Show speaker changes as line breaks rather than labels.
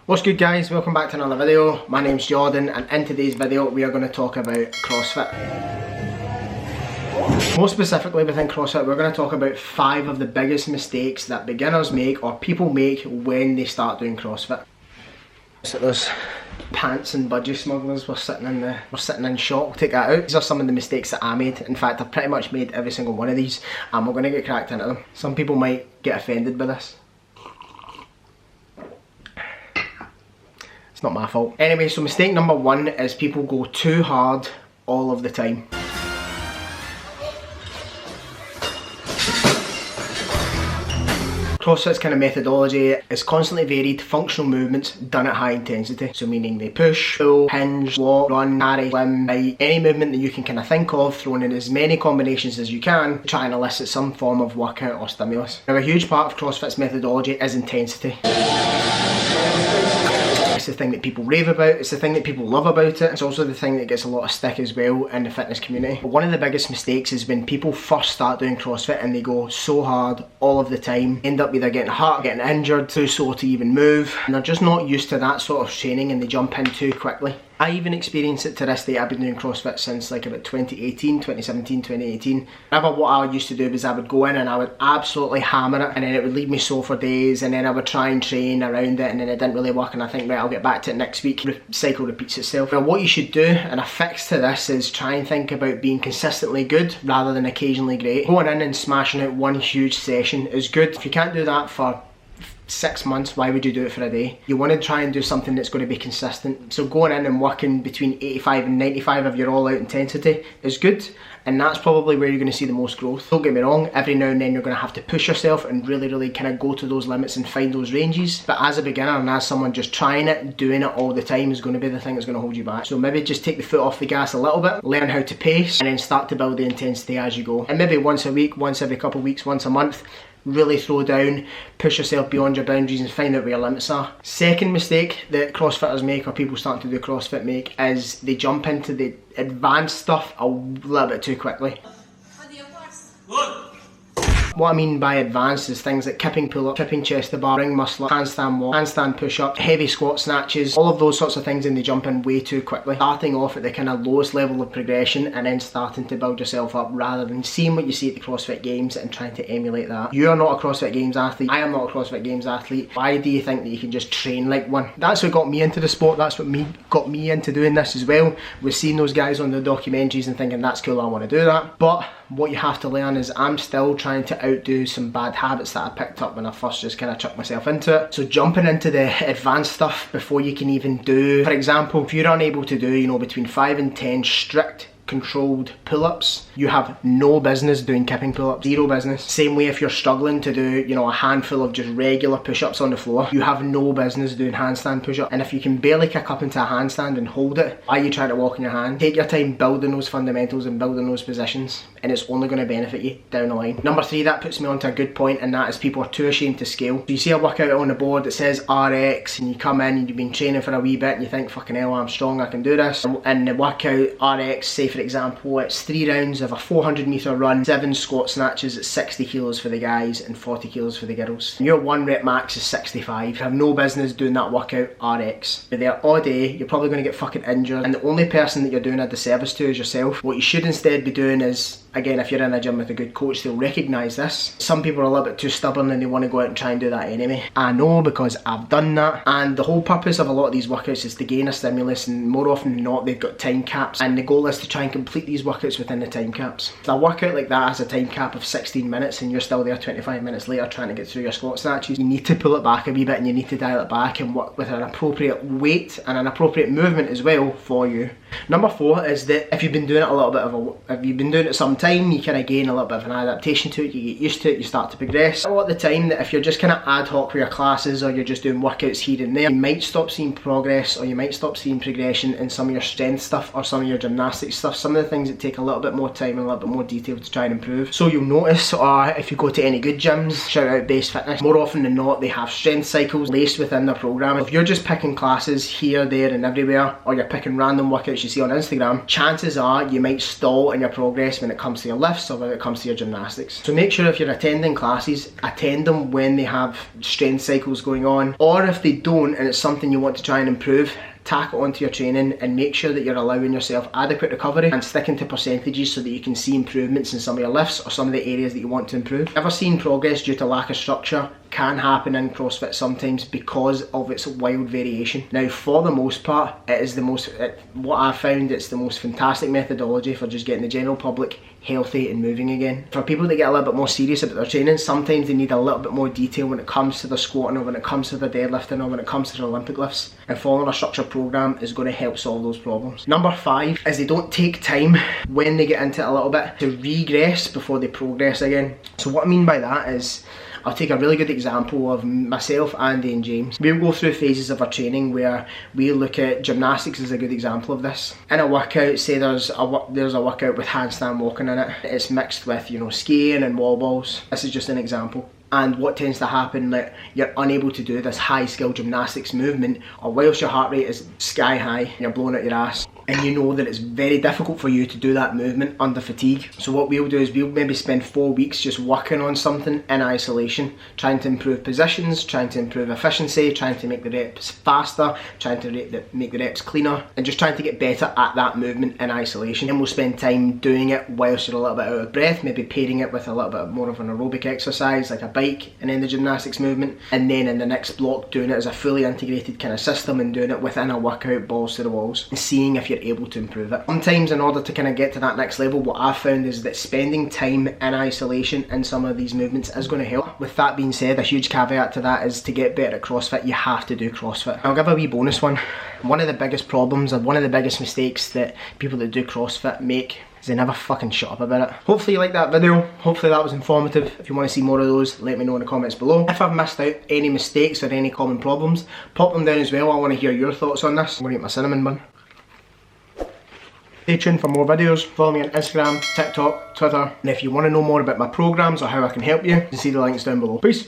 What's good guys, welcome back to another video. My name's Jordan and in today's video we are going to talk about CrossFit. More specifically within CrossFit, we're going to talk about 5 of the biggest mistakes that beginners make or people make when they start doing CrossFit. So those pants and budgie smugglers were sitting in shock. Take that out. These are some of the mistakes that I made. In fact, I've pretty much made every single one of these and we're going to get cracked into them. Some people might get offended by this. It's not my fault. Anyway, so mistake number 1 is people go too hard all of the time. CrossFit's kind of methodology is constantly varied functional movements done at high intensity. So meaning they push, pull, hinge, walk, run, carry, swim, bite, any movement that you can kind of think of, thrown in as many combinations as you can, try and elicit some form of workout or stimulus. Now a huge part of CrossFit's methodology is intensity. It's the thing that people rave about, it's the thing that people love about it, it's also the thing that gets a lot of stick as well in the fitness community. But one of the biggest mistakes is when people first start doing CrossFit and they go so hard all of the time, end up either getting hurt, getting injured, too sore to even move, and they're just not used to that sort of training and they jump in too quickly. I even experience it to this day. I've been doing CrossFit since like about 2018, 2017, 2018. However, what I used to do was I would go in and I would absolutely hammer it and then it would leave me sore for days and then I would try and train around it and then it didn't really work and I think, right, I'll get back to it next week. The cycle repeats itself. Now what you should do, and a fix to this, is try and think about being consistently good rather than occasionally great. Going in and smashing out one huge session is good. If you can't do that for 6 months, why would you do it for a day? You want to try and do something that's going to be consistent. So going in and working between 85 and 95 of your all-out intensity is good, and that's probably where you're going to see the most growth. Don't get me wrong, every now and then you're going to have to push yourself and really kind of go to those limits and find those ranges, but as a beginner and as someone just trying it, doing it all the time is going to be the thing that's going to hold you back. So maybe just take the foot off the gas a little bit, learn how to pace, and then start to build the intensity as you go. And maybe once a week, once every couple of weeks, once a month, really throw down, push yourself beyond your boundaries and find out where your limits are. Second mistake that CrossFitters make, or people starting to do CrossFit make, is they jump into the advanced stuff a little bit too quickly. What I mean by advanced is things like kipping pull-up, kipping chest to bar, ring muscle up, handstand walk, handstand push-up, heavy squat snatches, all of those sorts of things, and they jump in way too quickly. Starting off at the kind of lowest level of progression and then starting to build yourself up rather than seeing what you see at the CrossFit Games and trying to emulate that. You are not a CrossFit Games athlete, I am not a CrossFit Games athlete. Why do you think that you can just train like one? That's what got me into the sport, that's what got me into doing this as well. We're seeing those guys on the documentaries and thinking that's cool, I want to do that. But what you have to learn is I'm still trying to outdo some bad habits that I picked up when I first just kind of chucked myself into it. So jumping into the advanced stuff before you can even do, for example, if you're unable to do, you know, between 5 and 10 strict controlled pull-ups, you have no business doing kipping pull-ups, zero business. Same way if you're struggling to do, you know, a handful of just regular push-ups on the floor, you have no business doing handstand push-up. And if you can barely kick up into a handstand and hold it, why are you trying to walk on your hand? Take your time building those fundamentals and building those positions, and it's only going to benefit you down the line. Number 3, that puts me onto a good point, and that is people are too ashamed to scale. So you see a workout on the board that says RX and you come in and you've been training for a wee bit and you think, fucking hell, I'm strong, I can do this. And the workout RX, say for example, it's 3 rounds of a 400 meter run, 7 squat snatches at 60 kilos for the guys and 40 kilos for the girls. And your 1 rep max is 65. You have no business doing that workout RX. You're there all day, you're probably going to get fucking injured, and the only person that you're doing a disservice to is yourself. What you should instead be doing is, again, if you're in a gym with a good coach, they'll recognise this. Some people are a little bit too stubborn and they want to go out and try and do that anyway. I know, because I've done that, and the whole purpose of a lot of these workouts is to gain a stimulus, and more often than not they've got time caps, and the goal is to try and complete these workouts within the time caps. If a workout like that has a time cap of 16 minutes and you're still there 25 minutes later trying to get through your squat snatches, you need to pull it back a wee bit and you need to dial it back and work with an appropriate weight and an appropriate movement as well for you. Number 4 is that if you've been doing it a little bit if you've been doing it some time, you kind of gain a little bit of an adaptation to it, you get used to it, you start to progress. A lot of the time that if you're just kind of ad hoc with your classes or you're just doing workouts here and there, you might stop seeing progress or you might stop seeing progression in some of your strength stuff or some of your gymnastics stuff, some of the things that take a little bit more time and a little bit more detail to try and improve. So you'll notice, or if you go to any good gyms, shout out Base Fitness, more often than not they have strength cycles laced within their program. If you're just picking classes here, there and everywhere, or you're picking random workouts you see on Instagram, chances are you might stall in your progress when it comes comes to your lifts or whether it comes to your gymnastics. So make sure if you're attending classes, attend them when they have strength cycles going on, or if they don't and it's something you want to try and improve, tack it onto your training and make sure that you're allowing yourself adequate recovery and sticking to percentages so that you can see improvements in some of your lifts or some of the areas that you want to improve. Ever seen progress due to lack of structure? Can happen in CrossFit sometimes because of its wild variation. Now, for the most part, it is what I've found, it's the most fantastic methodology for just getting the general public healthy and moving again. For people that get a little bit more serious about their training, sometimes they need a little bit more detail when it comes to the squatting or when it comes to the deadlifting or when it comes to the Olympic lifts, and following a structured program is going to help solve those problems. Number 5 is they don't take time when they get into it a little bit to regress before they progress again. So what I mean by that is, I'll take a really good example of myself, Andy and James. We'll go through phases of our training where we look at gymnastics as a good example of this. In a workout, say there's a workout with handstand walking in it. It's mixed with, you know, skiing and wall balls. This is just an example. And what tends to happen, that you're unable to do this high skill gymnastics movement, or whilst your heart rate is sky high and you're blowing out your ass, and you know that it's very difficult for you to do that movement under fatigue. So what we'll do is we'll maybe spend 4 weeks just working on something in isolation, trying to improve positions, trying to improve efficiency, trying to make the reps faster, trying to make the reps cleaner, and just trying to get better at that movement in isolation. And we'll spend time doing it whilst you're a little bit out of breath, maybe pairing it with a little bit more of an aerobic exercise like a bike and then the gymnastics movement, and then in the next block doing it as a fully integrated kind of system and doing it within a workout, balls to the walls, and seeing if you're able to improve it. Sometimes in order to kind of get to that next level, what I've found is that spending time in isolation in some of these movements is going to help. With that being said, a huge caveat to that is to get better at CrossFit, you have to do CrossFit. I'll give a wee bonus one. One of the biggest problems and one of the biggest mistakes that people that do CrossFit make is they never fucking shut up about it. Hopefully you liked that video. Hopefully that was informative. If you want to see more of those, let me know in the comments below. If I've missed out any mistakes or any common problems, pop them down as well. I want to hear your thoughts on this. I'm going to eat my cinnamon bun. Stay tuned for more videos. Follow me on Instagram, TikTok, Twitter, and if you want to know more about my programs or how I can help you, you can see the links down below. Peace!